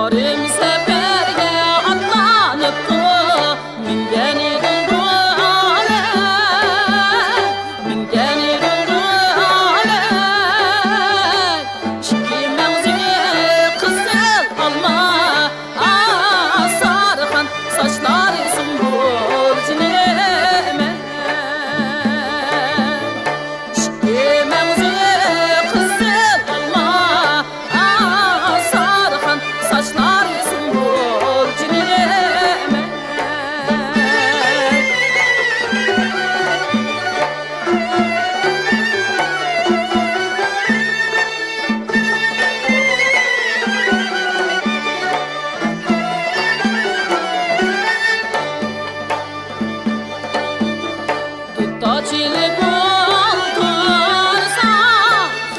Yarim seferge atlanıptı, mingen idildi ale, mingen idildi ale. Şiki mevzini kızıl alma, sarıhan saçları sümbül cineme. Şiki mevzini kızıl alma, sarıhan saçları sümbül cineme. Dutaçili bultursa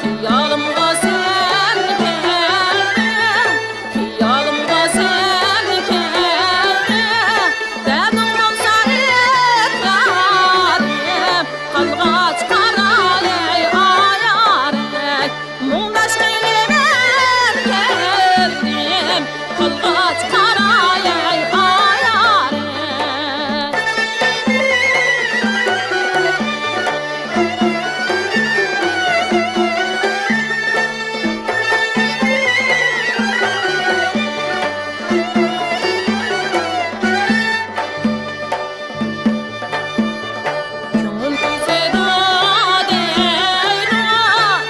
hıyalımda sen geldin, hıyalımda sen geldin. Dedim olsa et yarim, kalgaç karayay ayarek. Mundaş kıylimen geldim, kalgaç karayay ayarek. Köngül güzeli deyra,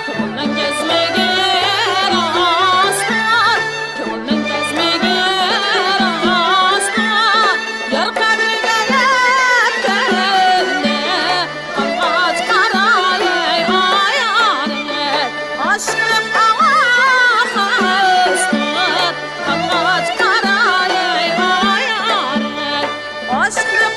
köngülden gezmeger astar, köngülden gezmeger astar. Yar kabilge yetkende, kalgaç karayay ayarek. Aşkım ağa haystar, kalgaç karayay ayarek. Aşkım